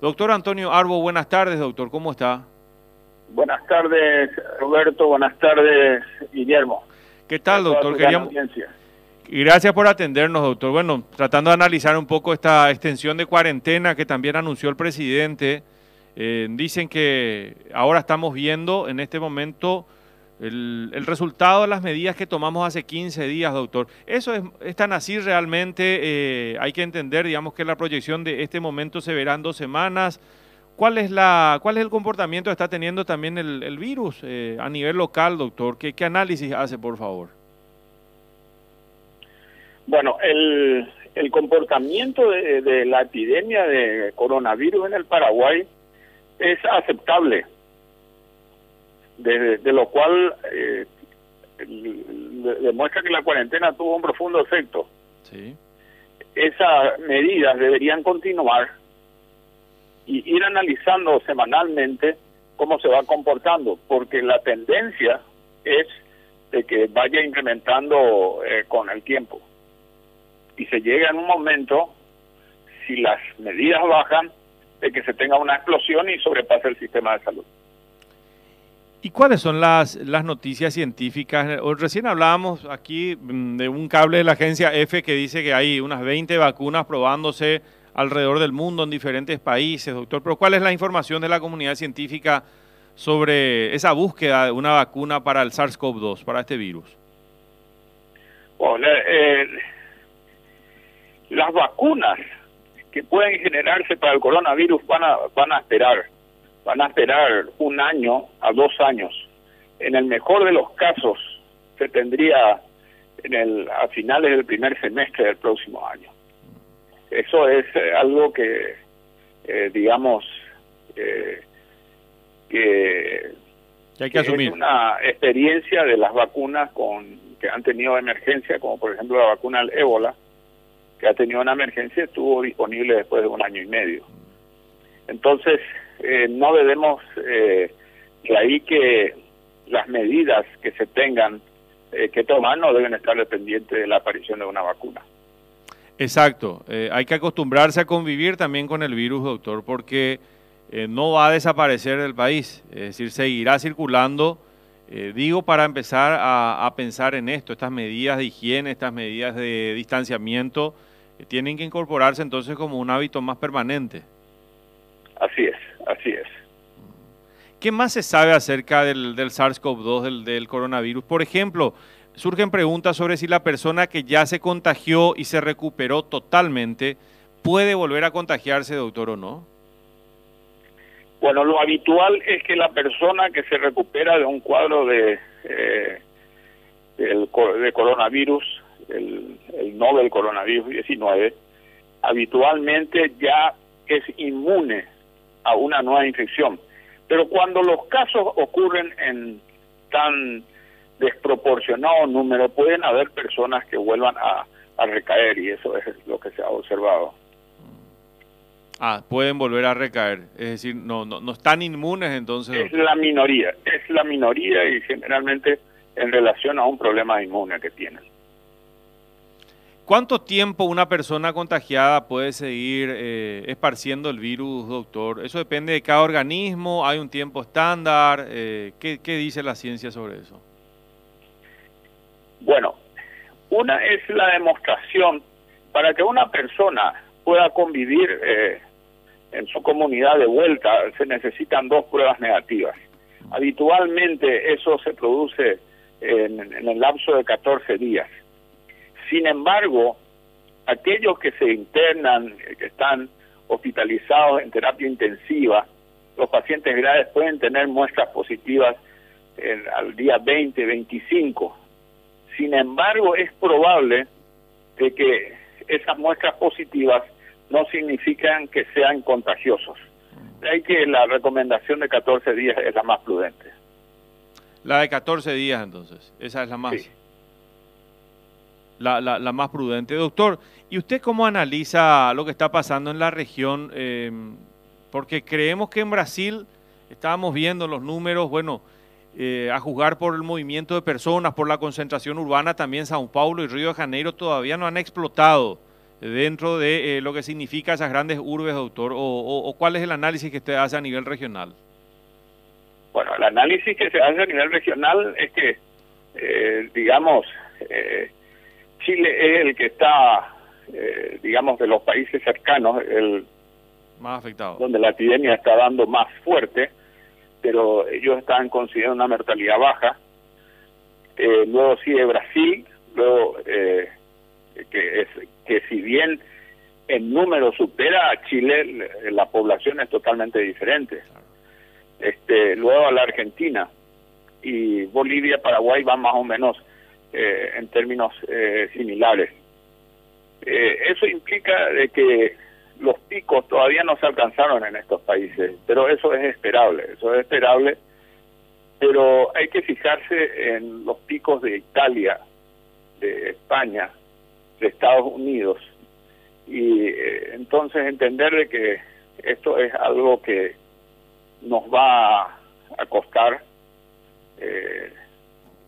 Doctor Antonio Arbo, buenas tardes, doctor, ¿cómo está? Buenas tardes, Roberto. Buenas tardes, Guillermo. ¿Qué tal, doctor? Y gracias por atendernos, doctor. Bueno, tratando de analizar un poco esta extensión de cuarentena que también anunció el presidente, dicen que ahora estamos viendo en este momento el resultado de las medidas que tomamos hace 15 días, doctor. ¿Eso es tan así realmente? Hay que entender, digamos, que la proyección de este momento se verá en 2 semanas. ¿Cuál es el comportamiento que está teniendo también el virus a nivel local, doctor? ¿Qué análisis hace, por favor? Bueno, el comportamiento de la epidemia de coronavirus en el Paraguay es aceptable, de lo cual demuestra que la cuarentena tuvo un profundo efecto. Sí. Esas medidas deberían continuar y ir analizando semanalmente cómo se va comportando, porque la tendencia es de que vaya incrementando con el tiempo. Y se llega en un momento, si las medidas bajan, de que se tenga una explosión y sobrepase el sistema de salud. ¿Y cuáles son las noticias científicas? Recién hablábamos aquí de un cable de la agencia EFE que dice que hay unas 20 vacunas probándose alrededor del mundo en diferentes países, doctor. Pero ¿cuál es la información de la comunidad científica sobre esa búsqueda de una vacuna para el SARS-CoV-2, para este virus? Bueno, las vacunas que pueden generarse para el coronavirus van a esperar 1 año a 2 años. En el mejor de los casos se tendría a finales del primer semestre del próximo año. Eso es algo que digamos que hay que asumir. Es una experiencia de las vacunas que han tenido emergencia, como por ejemplo la vacuna del ébola, que ha tenido una emergencia, estuvo disponible después de 1 año y medio. Entonces, no debemos de ahí que las medidas que se tengan que tomar no deben estar dependientes de la aparición de una vacuna. Exacto, hay que acostumbrarse a convivir también con el virus, doctor, porque no va a desaparecer del país, es decir, seguirá circulando. Digo, para empezar a pensar en esto, estas medidas de higiene, estas medidas de distanciamiento, tienen que incorporarse entonces como un hábito más permanente. Así es, así es. ¿Qué más se sabe acerca del SARS-CoV-2, del coronavirus? Por ejemplo, surgen preguntas sobre si la persona que ya se contagió y se recuperó totalmente puede volver a contagiarse, doctor, o no. Bueno, lo habitual es que la persona que se recupera de un cuadro de coronavirus, el novel coronavirus 19, habitualmente ya es inmune a una nueva infección. Pero cuando los casos ocurren en tan desproporcionado número, pueden haber personas que vuelvan a recaer, y eso es lo que se ha observado. Pueden volver a recaer, es decir, no están inmunes entonces. Es la minoría y generalmente en relación a un problema inmune que tienen. ¿Cuánto tiempo una persona contagiada puede seguir esparciendo el virus, doctor? Eso depende de cada organismo, hay un tiempo estándar. ¿Qué dice la ciencia sobre eso? Bueno, una es la demostración para que una persona pueda convivir en su comunidad de vuelta, se necesitan 2 pruebas negativas. Habitualmente eso se produce en el lapso de 14 días. Sin embargo, aquellos que se internan, que están hospitalizados en terapia intensiva, los pacientes graves pueden tener muestras positivas al día 20, 25. Sin embargo, es probable de que esas muestras positivas no significan que sean contagiosos. Hay que la recomendación de 14 días es la más prudente. La de 14 días, entonces, esa es la más... Sí. La más prudente. Doctor, ¿y usted cómo analiza lo que está pasando en la región? Porque creemos que en Brasil, estábamos viendo los números, bueno, a juzgar por el movimiento de personas, por la concentración urbana, también Sao Paulo y Río de Janeiro todavía no han explotado dentro de lo que significa esas grandes urbes, doctor? ¿O cuál es el análisis que usted hace a nivel regional? Bueno, el análisis que se hace a nivel regional es que, digamos, Chile es el que está, digamos, de los países cercanos, el más afectado, donde la epidemia está dando más fuerte, pero ellos están considerando una mortalidad baja. Luego sigue Brasil, luego que si bien en número supera a Chile, la población es totalmente diferente. Luego a la Argentina, y Bolivia, Paraguay van más o menos en términos similares. Eso implica de que los picos todavía no se alcanzaron en estos países, pero eso es esperable, pero hay que fijarse en los picos de Italia, de España, de Estados Unidos, y entonces entender de que esto es algo que nos va a costar,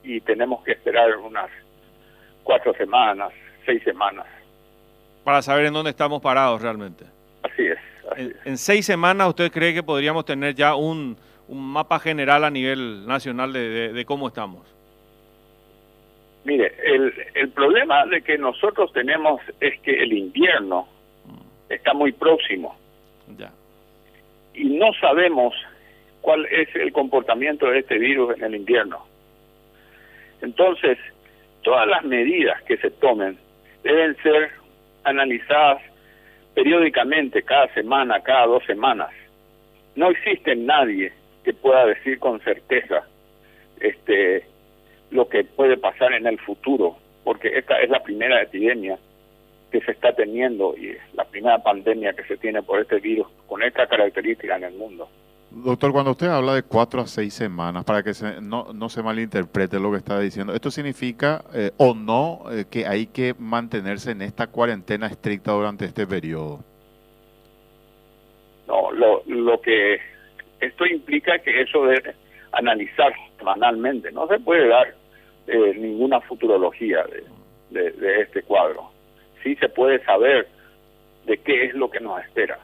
y tenemos que esperar unas 4 semanas, 6 semanas. Para saber en dónde estamos parados realmente. Así es. En 6 semanas, ¿usted cree que podríamos tener ya un mapa general a nivel nacional de cómo estamos? Mire, el problema de que nosotros tenemos es que el invierno está muy próximo. Ya. Y no sabemos cuál es el comportamiento de este virus en el invierno. Entonces, todas las medidas que se tomen deben ser analizadas periódicamente, cada semana, cada 2 semanas. No existe nadie que pueda decir con certeza lo que puede pasar en el futuro, porque esta es la primera epidemia que se está teniendo y es la primera pandemia que se tiene por este virus con esta característica en el mundo. Doctor, cuando usted habla de 4 a 6 semanas, para que no se malinterprete lo que está diciendo, ¿esto significa o no que hay que mantenerse en esta cuarentena estricta durante este periodo? No, lo que esto implica que eso debe analizar semanalmente. No se puede dar ninguna futurología de este cuadro. Sí se puede saber de qué es lo que nos espera.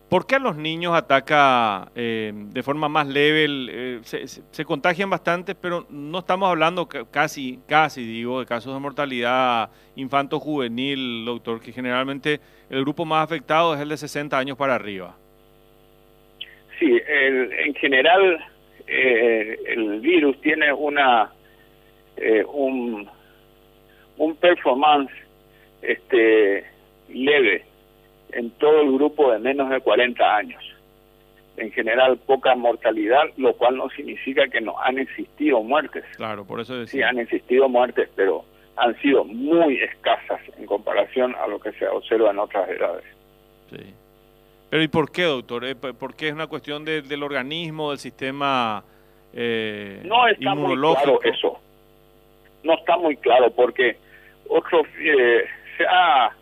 ¿Por qué a los niños ataca de forma más leve? Se contagian bastante, pero no estamos hablando casi digo, de casos de mortalidad infanto-juvenil, doctor, que generalmente el grupo más afectado es el de 60 años para arriba. Sí, en general el virus tiene un performance leve en todo el grupo de menos de 40 años. En general, poca mortalidad, lo cual no significa que no han existido muertes. Claro, por eso decía. Sí, han existido muertes, pero han sido muy escasas en comparación a lo que se observa en otras edades. Sí. Pero ¿y por qué, doctor? ¿Por qué es una cuestión del organismo, del sistema no está inmunológico? Muy claro eso. No está muy claro porque se ha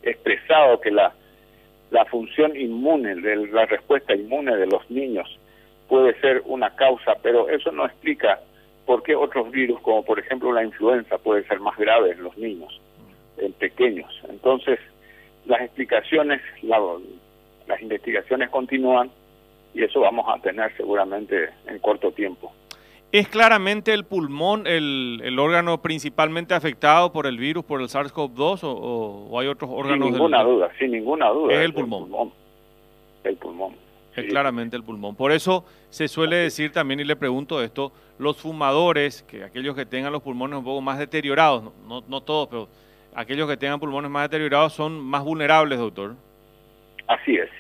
expresado que la función inmune, la respuesta inmune de los niños puede ser una causa, pero eso no explica por qué otros virus, como por ejemplo la influenza, puede ser más grave en los niños, en pequeños. Entonces, las explicaciones, las investigaciones continúan y eso vamos a tener seguramente en corto tiempo. ¿Es claramente el pulmón el órgano principalmente afectado por el virus, por el SARS-CoV-2 o hay otros órganos? Sin ninguna duda. Es el pulmón. El pulmón. Es claramente el pulmón. Por eso se suele decir también, y le pregunto esto, los fumadores, que aquellos que tengan los pulmones un poco más deteriorados, no todos, pero aquellos que tengan pulmones más deteriorados son más vulnerables, doctor. Así es.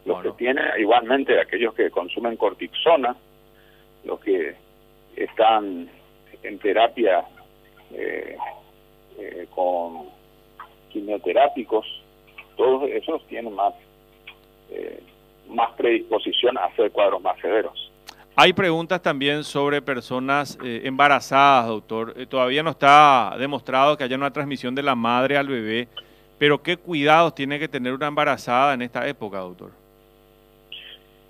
Los que tienen, igualmente aquellos que consumen cortisona, los que están en terapia con quimioterápicos, todos esos tienen más predisposición a hacer cuadros más severos. Hay preguntas también sobre personas embarazadas, doctor. Todavía no está demostrado que haya una transmisión de la madre al bebé, pero ¿qué cuidados tiene que tener una embarazada en esta época, doctor?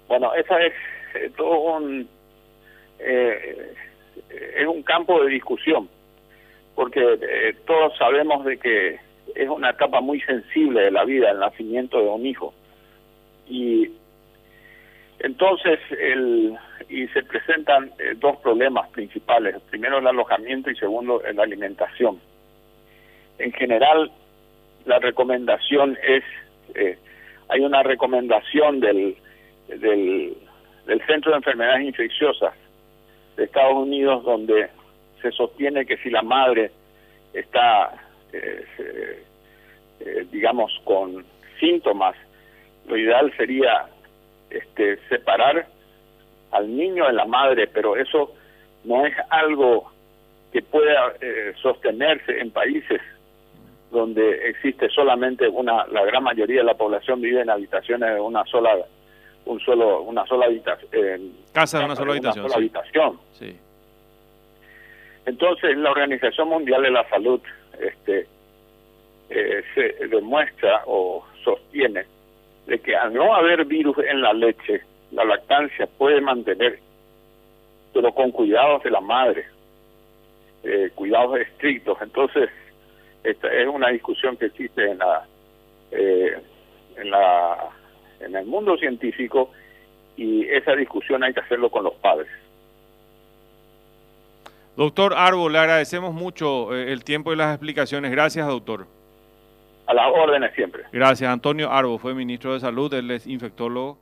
Bueno, esa es todo es un campo de discusión, porque todos sabemos de que es una etapa muy sensible de la vida, el nacimiento de un hijo. Y entonces se presentan dos problemas principales. Primero, el alojamiento, y segundo, la alimentación. En general, la recomendación es, hay una recomendación del Centro de Enfermedades Infecciosas de Estados Unidos, donde se sostiene que si la madre está, digamos, con síntomas, lo ideal sería separar al niño de la madre, pero eso no es algo que pueda sostenerse en países donde existe solamente la gran mayoría de la población vive en habitaciones de una sola habitación. Casa de una sola habitación. Habitación. Sí. Entonces, la Organización Mundial de la Salud se demuestra o sostiene de que al no haber virus en la leche, la lactancia puede mantener, pero con cuidados de la madre, cuidados estrictos. Entonces, esta es una discusión que existe en el mundo científico, y esa discusión hay que hacerlo con los padres. Doctor Arbo, le agradecemos mucho el tiempo y las explicaciones. Gracias, doctor. A las órdenes siempre. Gracias. Antonio Arbo fue ministro de Salud, él es infectólogo.